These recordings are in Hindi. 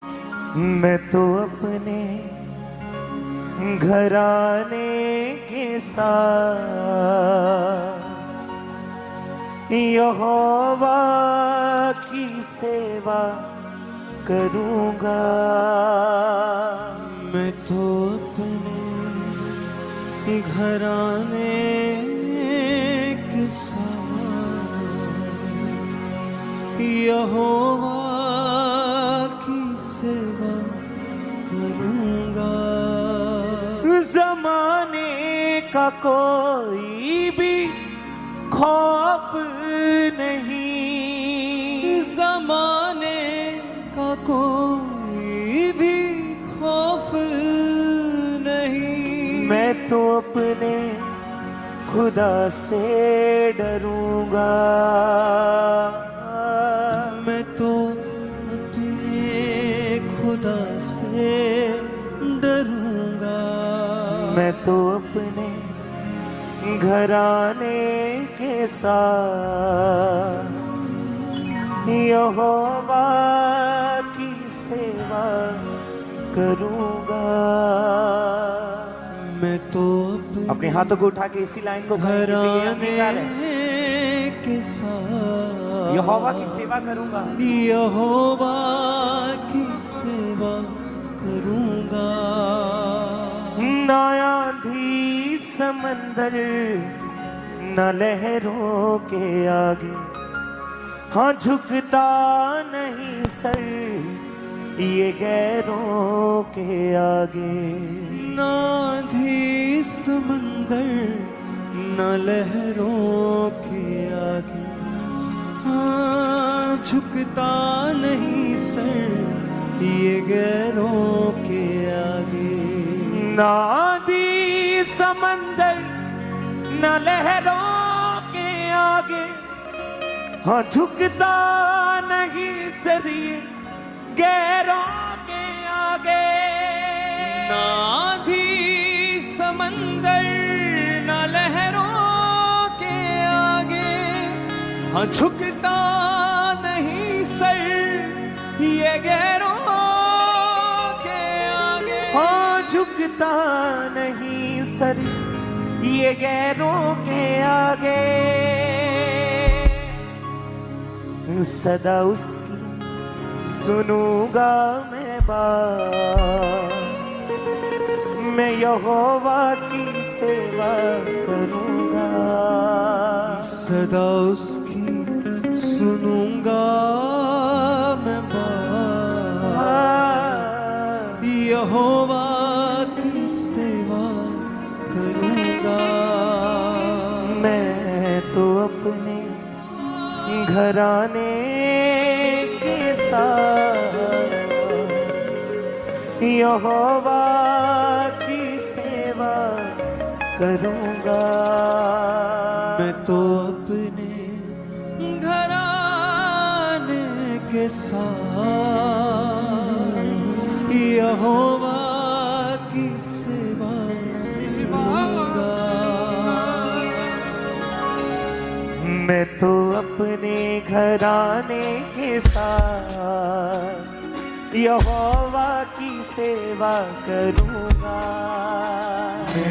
मैं तो अपने घराने के साथ यहोवा की सेवा करूँगा। मैं तो अपने घराने के साथ यहोवा की सेवा करूँगा। ज़माने का कोई भी खौफ नहीं, ज़माने का कोई भी खौफ नहीं। मैं तो अपने खुदा से डरूंगा। मैं तो अपने खुदा से डरूंगा। मैं तो अपने घराने के साथ यहोवा की सेवा करूंगा। मैं तो अपने हाथों को उठा के इसी लाइन को घराने के साथ यहोवा की सेवा करूंगा। यहोवा की सेवा करूंगा। ना आंधी समंदर न लहरों के आगे, हाँ झुकता नहीं सर ये गैरों के आगे। ना आंधी समंदर न लहरों के आगे, हाँ झुकता नहीं सर ये गैरों के आगे। ना आंधी समंदर न लहरों के आगे, हाँ झुकता नहीं सर ये गैरों के आगे। ना आंधी समंदर न लहरों के आगे, हाँ झुकता नहीं सर ये गैरों के आगे। हाँ झुकता नहीं सर ये गैरों के आगे। सदा उसकी सुनूंगा मैं बात, मैं यहोवा की सेवा करूंगा। सदा उसकी सुनूंगा मैं बात, यहोवा की सेवा करूंगा। मैं तो अपने घराने के साथ यहोवा की सेवा करूंगा। मैं तो अपने घराने के साथ यहोवा की सेवा करूंगा। मैं तो अपने घराने के साथ यहोवा की सेवा करूंगा।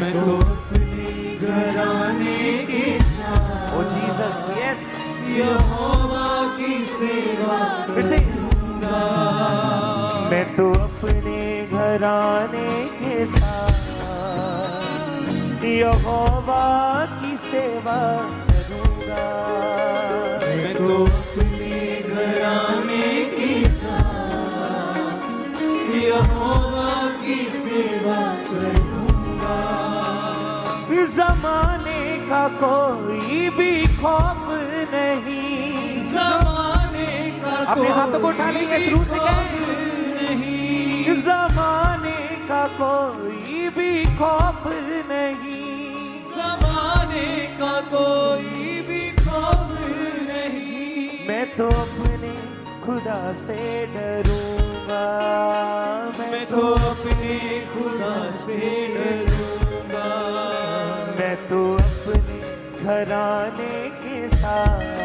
मैं तो अपने घराने के साथ ओ जीसस यस यहोवा की सेवा फिर से करूंगा। मैं तो अपने घराने के साथ यहोवा की सेवा करूंगा। मैं तो अपने घराने के साथ यहोवा की सेवा करूंगा। ज़माने का कोई भी खौफ नहीं, ज़माने का अपने हाथों को उठा लेंगे शुरू से नहीं। ज़माने का कोई भी खौफ नहीं, ज़माने का कोई भी खौफ नहीं। मैं तो अपने खुदा से डरूंगा। मैं तो अपने खुदा से डरूंगा। मैं तो अपने घराने के साथ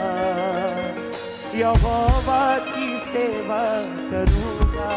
यहोवा की सेवा करूंगा।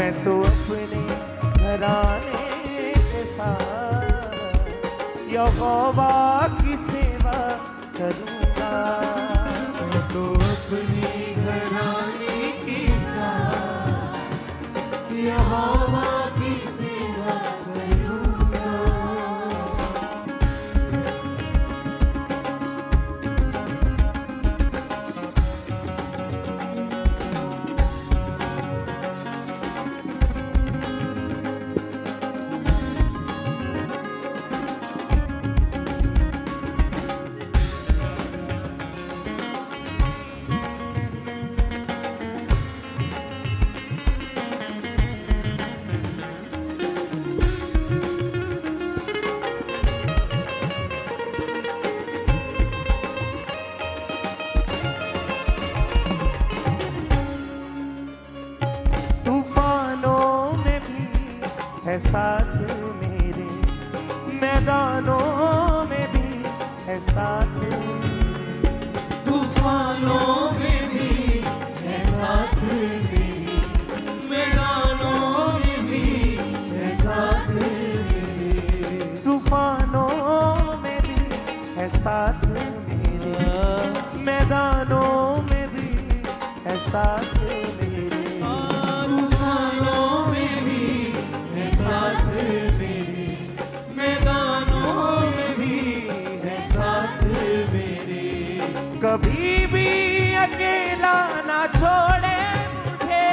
मैं तो अपने घराने के साथ यहोवा की सेवा करूँगा। मैं तो अपने घराने के साथ यहोवा की सेवा करूँगा। है साथ मेरे, मैदानों में भी है साथ मेरे, तूफानों में भी है साथ मेरे, मैदानों में भी है साथ मेरे, तूफानों में भी है साथ मेरे, मैदानों में भी है साथ मेरे, तूफानों में भी है साथ मेरे, मैदानों में भी है साथ मेरे। कभी भी अकेला ना छोड़े मुझे,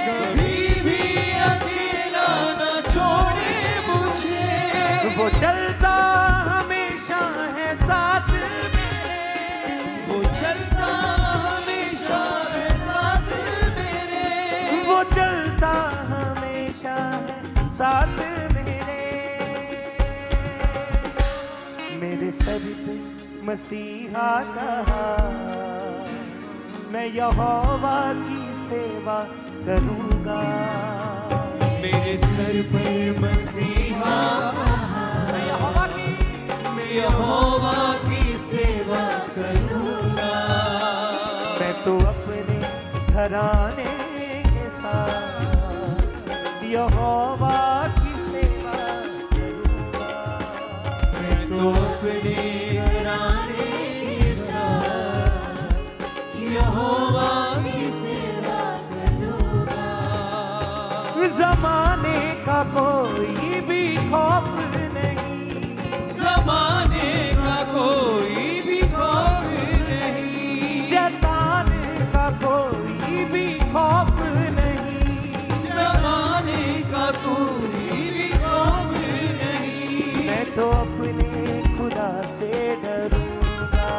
कभी भी अकेला न छोड़े मुझे, वो चलता हमेशा है साथ मेरे, वो चलता हमेशा है साथ मेरे, वो चलता हमेशा है साथ मेरे सर पे मसीहा कहा, मैं यहोवा की सेवा करूँगा। मेरे सर पर मसीहा मैं यहोवा की सेवा करूँगा। मैं तो अपने घराने के साथ यहोवा की सेवा करूँगा। मैं तो अपने घराने के साथ यहोवा की सेवा करूँगा। ज़माने का कोई भी खौफ नहीं, ज़माने का कोई भी खौफ नहीं, शैतान का कोई भी खौफ नहीं, ज़माने का कोई भी खौफ नहीं। मैं तो अपने खुदा से डरूंगा।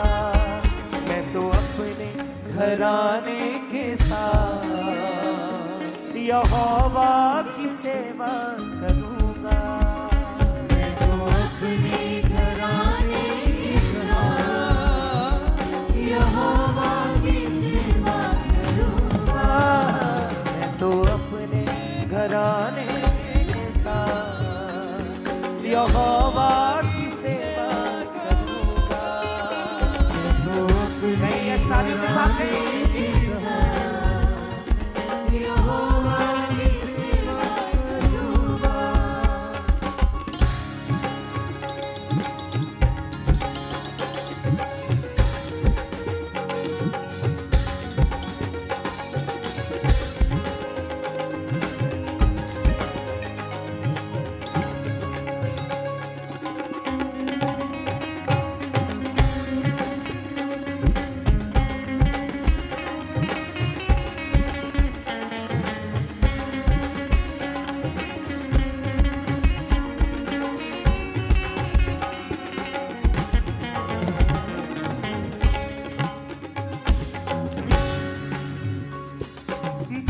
मैं तो अपने घराने के साथ यहोवा की सेवा करूंगा। मैं तो अपने घराने के साथ यहोवा की सेवा करूँगा। मैं तो अपने घराने के साथ यहोवा की सेवा करूंगा। तो अपने नहीं, इस तालियों के साथ नहीं। यहोवा की सेवा करूँगा।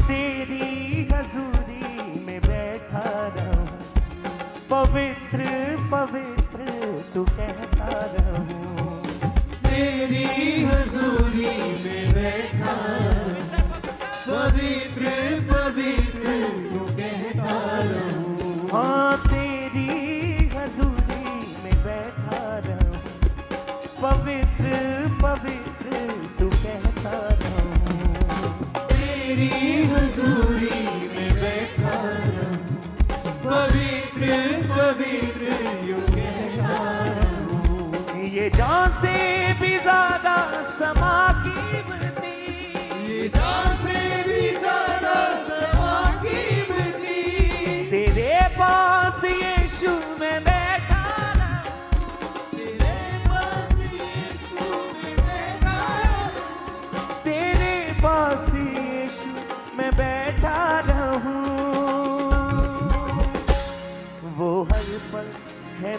तेरी हजूरी में बैठा रहूं, पवित्र पवित्र तू कहता रहूं। तेरी हजूरी में बैठा पवित्र पवित्र तू कहता रहूं। हाँ, तेरी हजूरी में बैठा रहूं, पवित्र पवित्र तू कहता रहूं। तेरी हजूरी में बैठा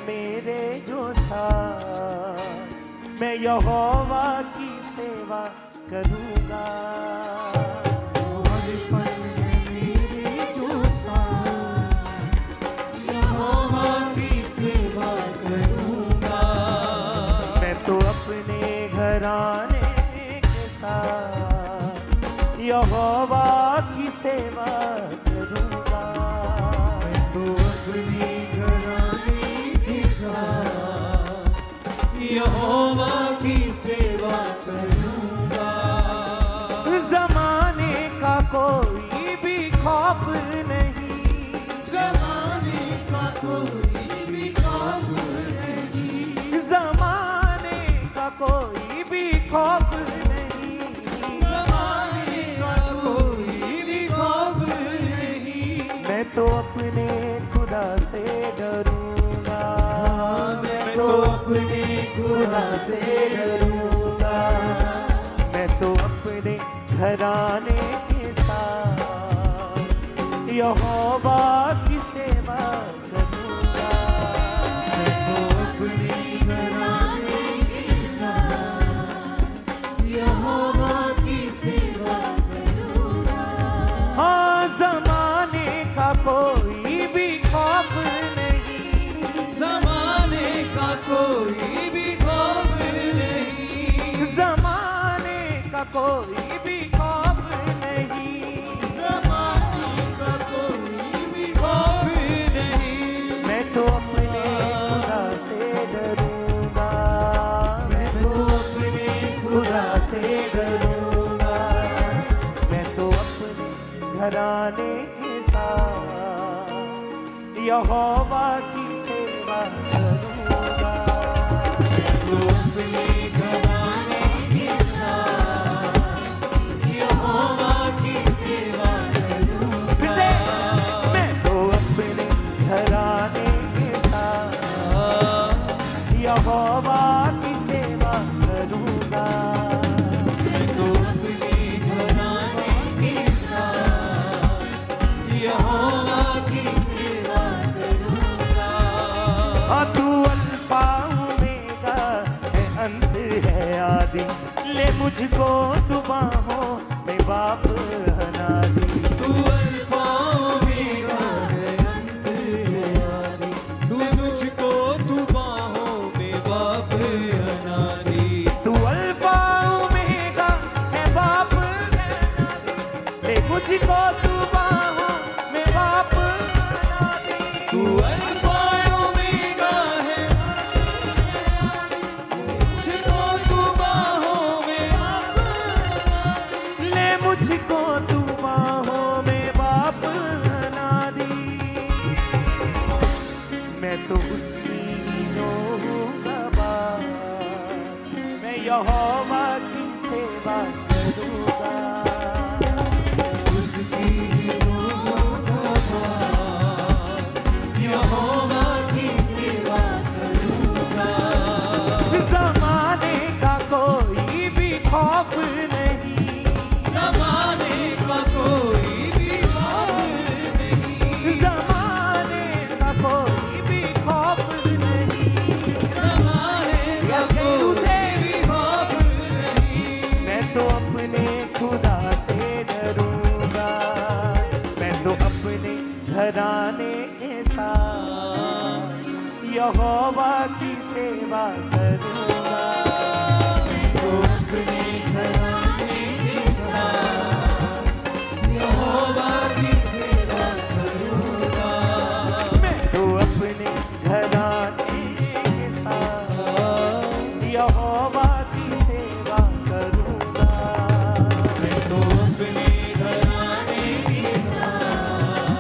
मेरे जो साथ, मैं यहोवा की सेवा करूँगा। हर पल है मेरे जो साथ, यहोवा की सेवा करूँगा। मैं तो अपने घराने के साथ यहोवा की सेवा करूँगा। मैं तो अपने घराने के साथ यहोवा की सेवा करूँगा। ज़माने का कोई भी खौफ नहीं, ज़माने का कोई भी खौफ नहीं, ज़माने का कोई भी खौफ नहीं, ज़माने का कोई भी खौफ नहीं। मैं तो अपने खुदा से डरूंगा। मैं तो अपने खुदा से डरूंगा। मैं तो अपने घराने के साथ यहोवा की सेवा करूंगा। मैं तो अपने घराने के साथ यहोवा की सेवा करूंगा। हाँ, ज़माने का कोई भी खौफ नहीं, ज़माने का कोई भी खौफ नहीं, ज़माने का कोई भी खौफ नहीं, ज़माने का कोई भी खौफ नहीं। मैं तो अपने खुदा से डरूंगा। मैं मैं तो अपने खुदा से डरूंगा। मैं तो अपने घराने के साथ यहोवा की सेवा करूंगा। तो अपने घराने के साथ यहोवा की सेवा करूंगा। फिर से, मैं तो अपने घराने के साथ यहोवा की सेवा करूंगा। मैं तो अपने घराने के साथ यहोवा की सेवा करूंगा। हाँ, तू अल्फा ओमेगा है, अंत है आदि, ले मुझको तू बाहों में बाप अनादि। तू अल्फा ओमेगा है, अंत है आदि, तू मुझको तू बाहों में बाप अनादि। तू अल्फा ओमेगा है, बाप अनादि, ले मुझको तू बाहों में बाप अनादि। तू अल्फा ओमेगा है, मुझको तू बाहों में ले मुझको तू बाहों में बाप अनादि। मैं तो उसकी जो हूँगा बाप, मैं यहोवा की सेवा करूँगा। उसकी होगा बाप, यहोवा की सेवा करूंगा। ज़माने का कोई भी खौफ नहीं, ज़माने का कोई भी खौफ नहीं, ज़माने का कोई भी खौफ नहीं, ज़माने का Yes, can you say? कोई भी खौफ नहीं। मैं तो अपने खुदा से डरूंगा। मैं तो अपने घराने के साथ यहोवा की सेवा करूंगा। तो अपने घराने के साथ यहोवा की सेवा करूंगा। मैं तो अपने घराने के साथ यहोवा की सेवा करूंगा। मैं तो अपने घराने के साथ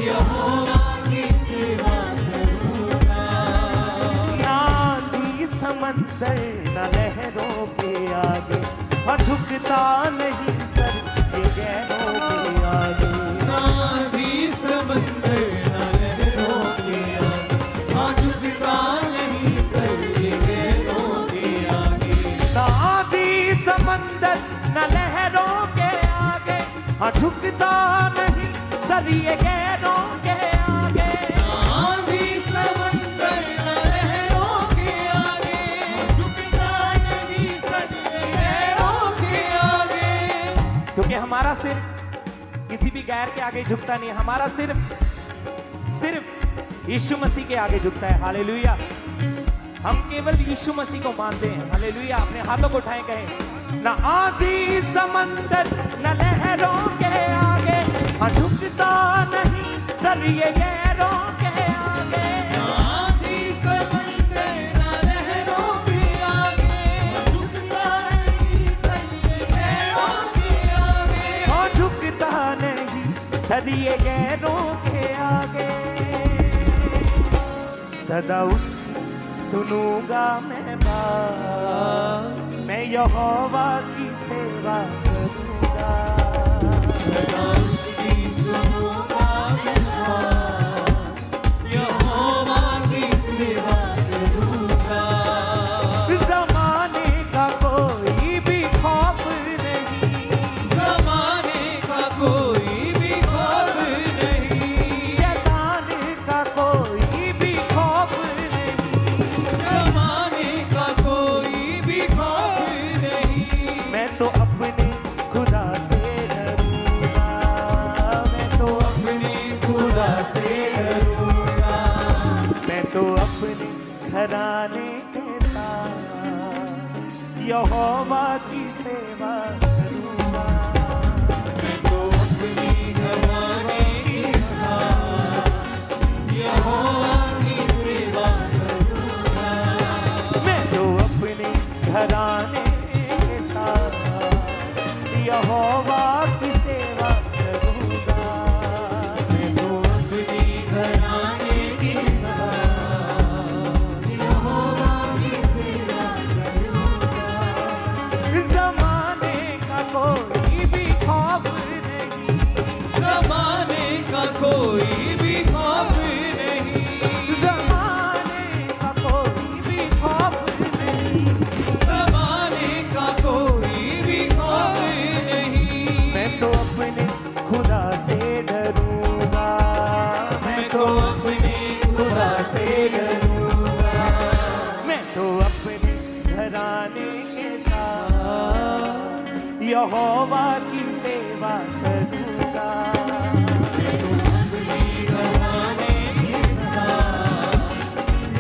यहोवा की सेवा करूंगा। ना आंधी समंदर न लहरों के आगे, हाँ झुकता नहीं सर ये गहरों के आगे। ना आंधी समंदर न लहरों के आगे, हाँ झुकता नहीं सर ये गहरों के आगे। ना आंधी समंदर न लहरों के आगे, हाँ झुकता नहीं सर ये गहरों के आगे। आंधी समंदर हमारा सिर किसी भी गैर के आगे झुकता नहीं, हमारा सिर्फ यीशु मसीह के आगे झुकता है। हालेलुया। हम केवल यीशु मसीह को मानते हैं। हालेलुया। अपने हाथों को उठाएं, कहें ना आधी समंदर न लहरों के आगे, हाँ झुकता नहीं सर ये गैरों के आगे। आधी समंदर न लहरों के आगे, झुकता नहीं सर ये गैरों के आगे। हाँ झुकता नहीं सर ये गैरों के आगे। सदा उसकी सुनूंगा मैं बात, मैं यहोवा की सेवा करूंगा। सदा उसकी सुनूंगा मैं बात, यहोवा की सेवा करूंगा। ज़माने का कोई भी खौफ नहीं, ज़माने का कोई भी खौफ नहीं, शैतान का कोई भी खौफ नहीं, ज़माने का कोई भी खौफ नहीं। मैं तो अपने खुदा से डरूंगा, मैं तो अपने खुदा से डरूंगा, मैं तो अपने घराने के साथ यहोवा की सेवा करूंगा। मैं तो अपने घराने के साथ यहोवा की सेवा करूंगा। मैं तो अपने घराने के साथ यहोवा की सेवा करूंगा। मैं तो अपने घराने के साथ यहोवा की सेवा करूंगा। ज़माने का कोई भी खौफ नहीं, ज़माने का कोई भी खौफ नहीं, ज़माने का कोई भी खौफ नहीं, ज़माने का कोई भी खौफ नहीं। मैं तो अपने खुदा से डरूंगा, मैं तो अपने खुदा से डरूंगा। मैं तो अपने घराने के साथ यहोवा की सेवा करूंगा। मैं तो अपने घराने के साथ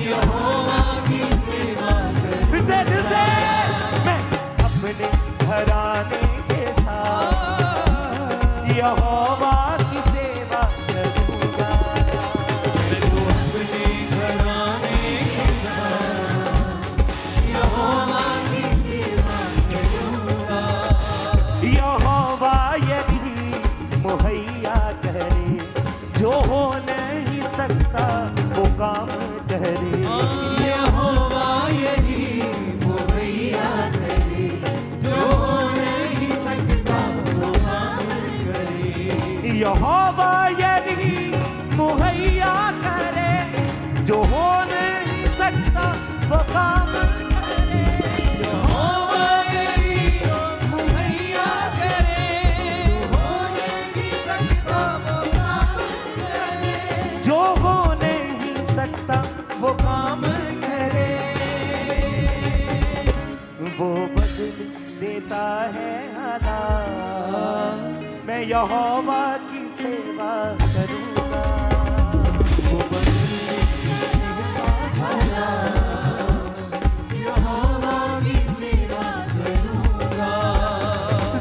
यहोवा की सेवा करूंगा। फिर से दिल से, मैं अपने घराने के साथ यहोवा की सेवा करूंगा। मैं तो अपने घराने के साथ यहोवा की सेवा करूंगा। यहोवा यदि मुहैया करे, जो हो नहीं सकता वो काम करे। यहोवा यही मुहैया करे, जो हो नहीं सकता वो काम करे। यहोवा यदि मुहैया करे, जो हो नहीं सकता वो काम करे। यहोवा यही मुहैया करे, जो हो नहीं सकता वो काम करे। जो हो नहीं सकता वो काम करे। वो बदल देता है हालात, मैं यहोवा की सेवा करूंगा। वो बदल यहोवा की सेवा करूंगा।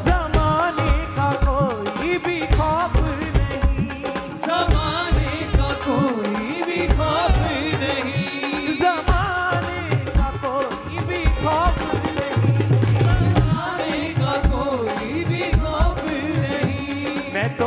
ज़माने का कोई भी खौफ नहीं, ज़माने का कोई भी खौफ नहीं, ज़माने का कोई भी खौफ नहीं, ज़माने का कोई भी खौफ नहीं। मैं तो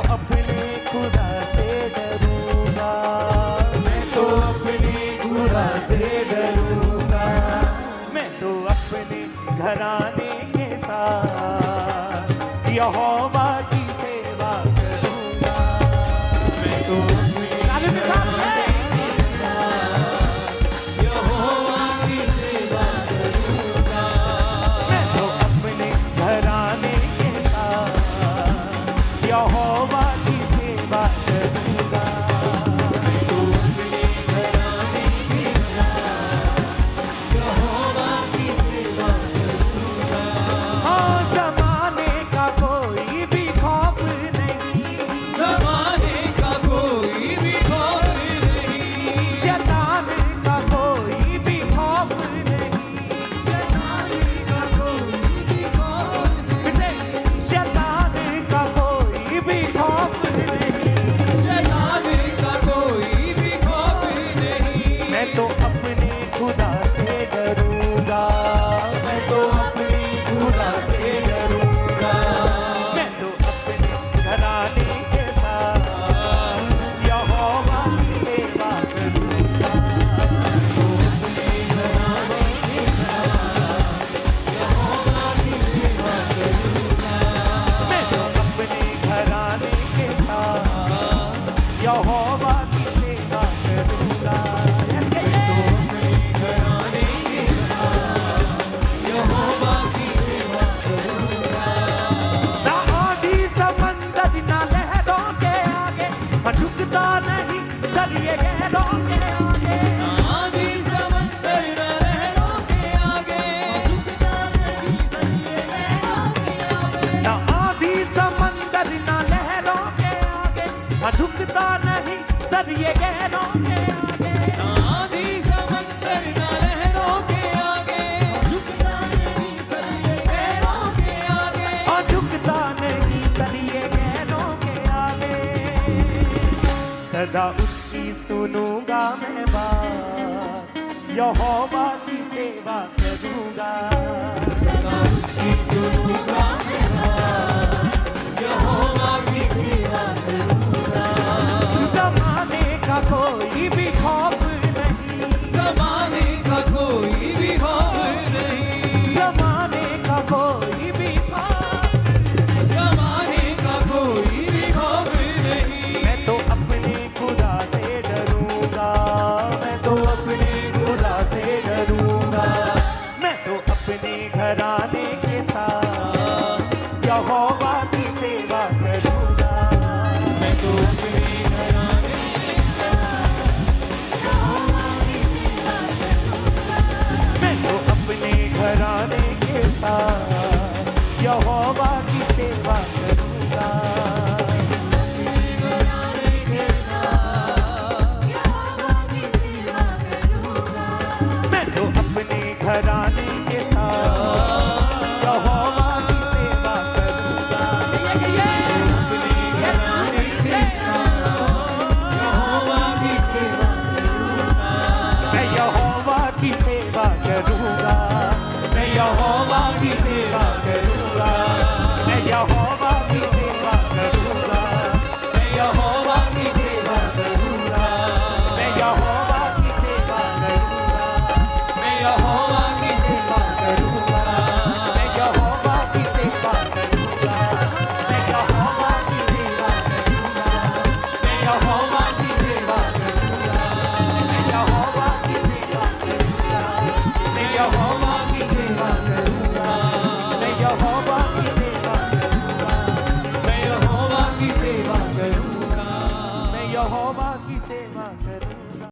यहोवा की सेवा करूंगा। Yes, मैं तो अपने घराने के साथ यहोवा की सेवा करूंगा। ना आधी समंदर ना लहरों के आगे, मैं झुकता नहीं जरिए गहरों के आगे। ना आधी समंदर न लहरों के आगे, झुकता नहीं सरिये लहरों के आगे। ना आधी समंदर ना लहरों के आगे, मैं झुकता नहीं जरिए गहरों के आगे। ना आधी समंदर न लहरों के आगे, झुकता नहीं सरिये लहरों के आगे। और झुकता नहीं सरिए गहरों के आगे। सदा उसकी सुनूंगा मैं बात, यहोवा की सेवा करूंगा। सदा उसकी सुनूंगा मैं बात, यहोवा की सेवा करूंगा। जमाने का कोई भी खौफ नहीं, ज़माने का कोई भी खौफ नहीं, जमाने का कोई भी खौफ। ज़माने का कोई भी खौफ नहीं। मैं तो अपने खुदा से डरूंगा, मैं तो अपने खुदा से डरूंगा। मैं तो अपने घराने के साथ यहोवा की सेवा करूंगा। मैं तो अपने घराने के साथ यहोवा की सेवा करूंगा। मैं तो अपने घराने के साथ यहोवा की सेवा करूंगा। अपने घराने के साथ यहोवा की सेवा करूंगा। मैं तो अपने घराने के साथ यहोवा की सेवा करूंगा। अपने घराने के साथ यहोवा की सेवा करूंगा। मैं यहोवा की सेवा करूंगा। मैं यहोवा की सेवा करूंगा। मैं यहोवा की सेवा करूंगा। मैं यहोवा की सेवा करूंगा। मैं यहोवा की सेवा करूंगा। मैं यहोवा की सेवा करूंगा। मैं यहोवा की सेवा करूंगा। मैं यहोवा की सेवा करूंगा। मैं यहोवा की सेवा करूंगा। मैं यहोवा की सेवा करूंगा। मैं यहोवा की सेवा करूंगा। मैं यहोवा की सेवा करूंगा। मैं यहोवा की सेवा करूंगा। मैं यहोवा की सेवा करूंगा।